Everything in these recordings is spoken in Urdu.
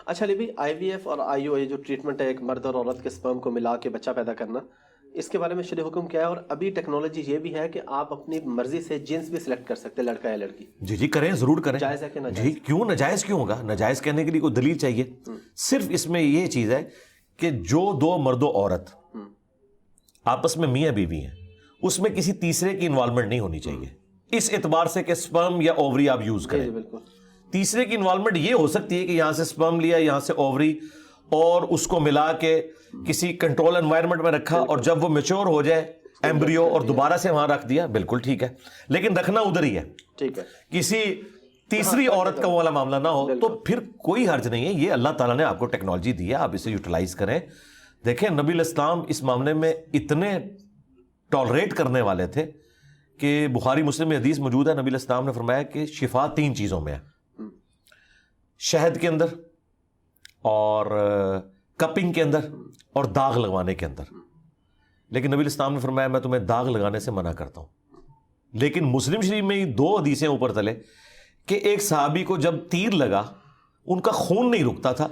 اچھا علی بھائی، آئی وی ایف اور آئی او اے جو ٹریٹمنٹ ہے ایک مرد اور عورت کے سپرم کو ملا کے بچہ پیدا کرنا، اس کے بارے میں شرع حکم کیا ہے؟ اور ابھی ٹیکنالوجی یہ بھی ہے کہ آپ اپنی مرضی سے جنس بھی سلیکٹ کر سکتے ہیں، لڑکا یا لڑکی. جی کریں، ضرور کریں. جائز ہے کہ ناجائز؟ جی کیوں ناجائز کیوں ہوگا؟ ناجائز کہنے کے لیے کوئی دلیل چاہیے. صرف اس میں یہ چیز ہے کہ جو دو مرد و عورت آپس میں میاں بیوی ہیں، اس میں کسی تیسرے کی انوالومنٹ نہیں ہونی چاہیے، اس اعتبار سے کہ سپرم یا اووری آپ یوز کریں. بالکل. تیسرے کی انوالومنٹ یہ ہو سکتی ہے کہ یہاں سے سپرم لیا، یہاں سے اووری، اور اس کو ملا کے کسی کنٹرول انوائرمنٹ میں رکھا، اور جب وہ میچور ہو جائے ایمبریو اور دوبارہ سے وہاں رکھ دیا، بالکل ٹھیک ہے. لیکن رکھنا ادھر ہی ہے، ٹھیک ہے، کسی تیسری عورت کا وہ والا معاملہ نہ ہو. تو پھر کوئی حرج نہیں ہے، یہ اللہ تعالیٰ نے آپ کو ٹیکنالوجی دی ہے، آپ اسے یوٹیلائز کریں. دیکھیں نبی الاسلام اس معاملے میں اتنے ٹالریٹ کرنے والے تھے کہ بخاری مسلم میں حدیث موجود ہے، نبی الاسلام نے فرمایا کہ شفا 3 چیزوں میں ہے، شہد کے اندر، اور کپنگ کے اندر، اور داغ لگوانے کے اندر. لیکن نبی الاسلام نے فرمایا میں تمہیں داغ لگانے سے منع کرتا ہوں. لیکن مسلم شریف میں 2 حدیثیں اوپر تلے کہ ایک صحابی کو جب تیر لگا ان کا خون نہیں رکتا تھا،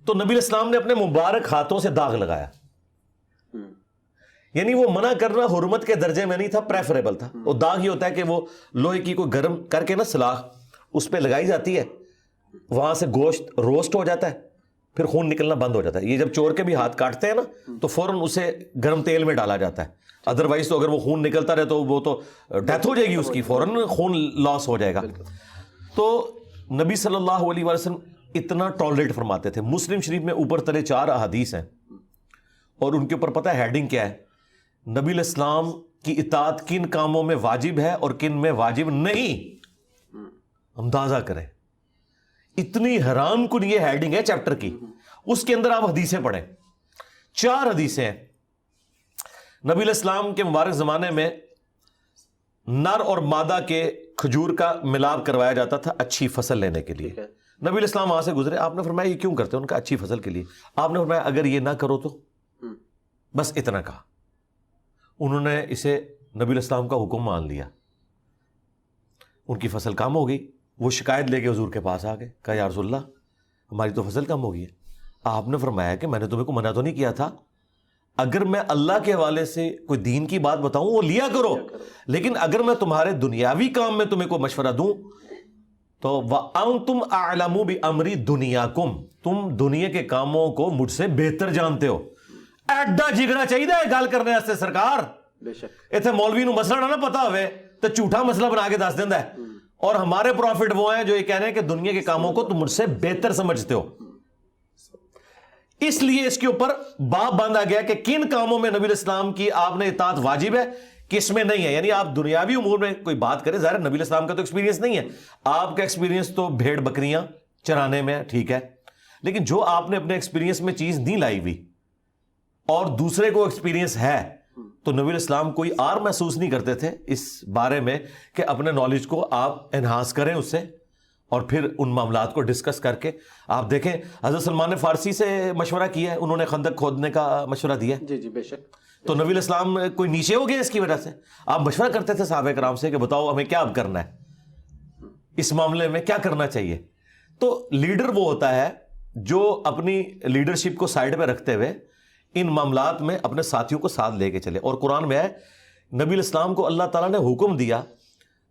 تو نبی الاسلام نے اپنے مبارک ہاتھوں سے داغ لگایا. یعنی وہ منع کرنا حرمت کے درجے میں نہیں تھا، پریفریبل تھا. وہ داغ یہ ہوتا ہے کہ وہ لوہے کی کوئی گرم کر کے نا سلاخ اس پہ لگائی جاتی ہے، وہاں سے گوشت روسٹ ہو جاتا ہے، پھر خون نکلنا بند ہو جاتا ہے. یہ جب چور کے بھی ہاتھ کاٹتے ہیں نا تو فوراً اسے گرم تیل میں ڈالا جاتا ہے، ادروائز تو اگر وہ خون نکلتا رہے تو وہ تو ڈیتھ ہو جائے گی اس کی، فوراً خون لاس ہو جائے گا. تو نبی صلی اللہ علیہ وسلم اتنا ٹالریٹ فرماتے تھے. مسلم شریف میں اوپر تلے 4 احادیث ہیں، اور ان کے اوپر پتہ ہے ہیڈنگ کیا ہے؟ نبی الاسلام کی اطاعت کن کاموں میں واجب ہے اور کن میں واجب نہیں. اندازہ کریں، اتنی حیران کن یہ ہیڈنگ ہے چیپٹر کی. اس کے اندر آپ حدیثیں پڑھیں، 4 حدیثیں ہیں. نبی الاسلام کے مبارک زمانے میں نر اور مادہ کے کھجور کا ملاپ کروایا جاتا تھا اچھی فصل لینے کے لیے. نبی الاسلام وہاں سے گزرے، آپ نے فرمایا یہ کیوں کرتے ہیں؟ ان کا اچھی فصل کے لیے. آپ نے فرمایا اگر یہ نہ کرو تو، بس اتنا کہا. انہوں نے اسے نبی الاسلام کا حکم مان لیا، ان کی فصل کم ہو گئی. وہ شکایت لے کے حضور کے پاس آ گئے، کہا یا رسول اللہ ہماری تو فصل کم ہو گئی ہے. آپ نے فرمایا کہ میں نے تمہیں کو منع تو نہیں کیا تھا، اگر میں اللہ کے حوالے سے کوئی دین کی بات بتاؤں وہ لیا کرو، لیکن اگر میں تمہارے دنیاوی کام میں تمہیں کو مشورہ دوں تو وَأَنْتُمْ أَعْلَمُ بِأَمْرِ دُنْيَاكُمْ، تم دنیا کے کاموں کو مجھ سے بہتر جانتے ہو. ایڈا جگڑا چاہیے گل کرنے واسطے سرکار. بے شک اتنے مولوی نو مسئلہ نہ پتا ہوئے تو جھوٹا مسئلہ بنا کے دس دینا ہے. اور ہمارے پروفٹ وہ ہیں جو یہ کہہ رہے ہیں کہ دنیا کے کاموں کو تم مجھ سے بہتر سمجھتے ہو. اس لیے اس کے اوپر باب باندھا گیا کہ کن کاموں میں نبی الاسلام کی آپ نے اطاعت واجب ہے، کس میں نہیں ہے. یعنی آپ دنیاوی امور میں کوئی بات کریں، ظاہر نبی الاسلام کا تو ایکسپیرینس نہیں ہے، آپ کا ایکسپیرینس تو بھیڑ بکریاں چرانے میں، ٹھیک ہے. لیکن جو آپ نے اپنے ایکسپیرینس میں چیز نہیں لائی ہوئی اور دوسرے کو ایکسپیرینس ہے، تو نبی الاسلام کوئی اور محسوس نہیں کرتے تھے اس بارے میں کہ اپنے نالج کو آپ انہانس کریں اس سے، اور پھر ان معاملات کو ڈسکس کر کے. آپ دیکھیں حضرت سلمان نے فارسی سے مشورہ کیا ہے، انہوں نے خندق کھودنے کا مشورہ دیا. جی جی بے شک. تو نبی الاسلام کوئی نیچے ہو گیا اس کی وجہ سے؟ آپ مشورہ کرتے تھے صحابہ کرام سے کہ بتاؤ ہمیں کیا اب کرنا ہے، اس معاملے میں کیا کرنا چاہیے. تو لیڈر وہ ہوتا ہے جو اپنی لیڈرشپ کو سائڈ پہ رکھتے ہوئے ان معاملات میں اپنے ساتھیوں کو ساتھ لے کے چلے. اور قرآن میں ہے نبی الاسلام کو اللہ تعالیٰ نے حکم دیا،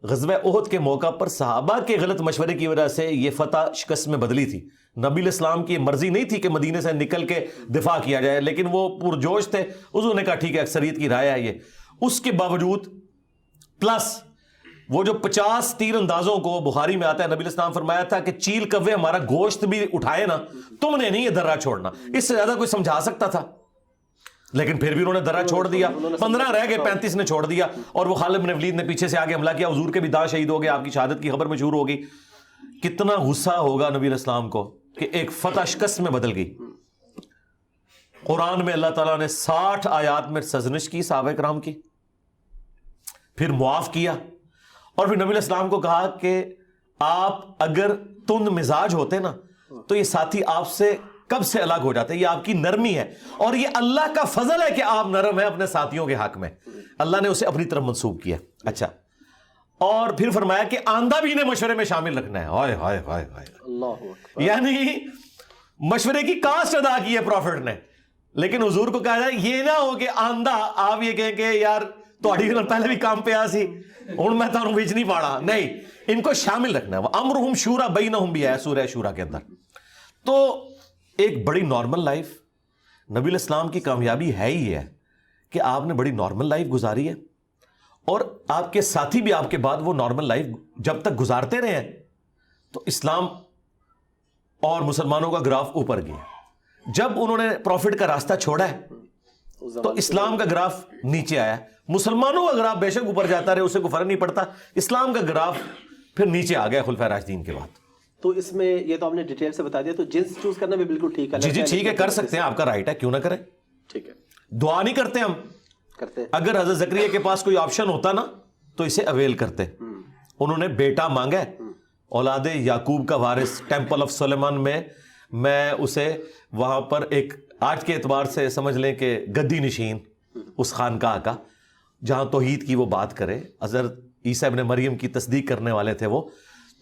غزوہ احد کے موقع پر صحابہ کے غلط مشورے کی وجہ سے یہ فتح شکست میں بدلی تھی. نبی الاسلام کی مرضی نہیں تھی کہ مدینے سے نکل کے دفاع کیا جائے، لیکن وہ پرجوش تھے، حضور نے کہا ٹھیک ہے اکثریت کی رائے ہے یہ. اس کے باوجود پلس وہ جو 50 تیر اندازوں کو بخاری میں آتا ہے، نبی الاسلام فرمایا تھا کہ چیل کوے ہمارا گوشت بھی اٹھائے نا، تم نے نہیں یہ درہ چھوڑنا. اس سے زیادہ کوئی سمجھا سکتا تھا، لیکن پھر بھی انہوں نے درہ چھوڑ دیا. 15 رہ گئے، 35 نے چھوڑ دیا. اور وہ خالد بن ولید نے پیچھے سے آگے حملہ کیا، حضور کے بھی داں شہید ہو گئے، آپ کی شہادت کی خبر مشہور ہوگی. کتنا غصہ ہوگا نبی الاسلام کو کہ ایک فتح شکست میں بدل گئی. قرآن میں اللہ تعالیٰ نے 60 آیات میں سرزنش کی صحابہ کرام کی، پھر معاف کیا. اور پھر نبی الاسلام کو کہا کہ آپ اگر تند مزاج ہوتے نا تو یہ ساتھی آپ سے کب سے الگ ہو جاتے. یہ آپ کی نرمی ہے، اور یہ اللہ کا فضل ہے کہ آپ نرم ہیں اپنے ساتھیوں کے حق میں. اللہ نے اسے اپنی طرف منسوب کیا. اچھا، اور پھر فرمایا کہ آندہ بھی انہیں مشورے میں شامل رکھنا ہے. ہائے ہائے ہائے ہائے، اللہ اکبر. یعنی مشورے کی کاسٹ ادا کی ہے پروفٹ نے, لیکن حضور کو کہا جائے یہ نہ ہو کہ آندھا آپ یہ کہیں کہ یار تہاڈی نال پہلے بھی کام پیا سی ہن میں تانوں وچ نہیں پاڑا, نہیں, ان کو شامل رکھنا ہے. امرہم شورا بینہم بھی ہے سورہ شورا کے اندر. تو ایک بڑی نارمل لائف, نبی علیہ السلام کی کامیابی ہے ہی ہے کہ آپ نے بڑی نارمل لائف گزاری ہے, اور آپ کے ساتھی بھی آپ کے بعد وہ نارمل لائف جب تک گزارتے رہے ہیں تو اسلام اور مسلمانوں کا گراف اوپر گیا. جب انہوں نے پروفٹ کا راستہ چھوڑا ہے تو اسلام کا گراف نیچے آیا. مسلمانوں کا گراف بے شک اوپر جاتا رہے, اسے کوئی فرق نہیں پڑتا, اسلام کا گراف پھر نیچے آ گیا خلفائے راشدین کے بعد. تو اس میں یہ تو آپ نے ڈیٹیل سے بتا دیا, تو جنس چوز کرنا بھی بالکل ٹھیک ہے. جی ٹھیک ہے, کر سکتے ہیں, آپ کا رائٹ ہے, کیوں نہ کریں. ٹھیک ہے, دعا نہیں کرتے ہم, کرتے ہیں. اگر حضرت زکریا کے پاس کوئی آپشن ہوتا نا تو اسے اویل کرتے. انہوں نے بیٹا مانگا ہے, اولاد یعقوب کا وارث, ٹیمپل آف سلیمان میں اسے وہاں پر ایک آج کے اعتبار سے سمجھ لیں کہ گدی نشین اس خانقاہ کا, جہاں توحید کی وہ بات کرے. حضرت عیسیٰ ابن مریم کی تصدیق کرنے والے تھے وہ,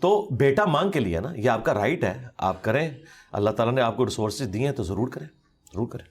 تو بیٹا مانگ کے لیے نا, یہ آپ کا رائٹ ہے, آپ کریں. اللہ تعالیٰ نے آپ کو ریسورسز دیے ہیں تو ضرور کریں, ضرور کریں.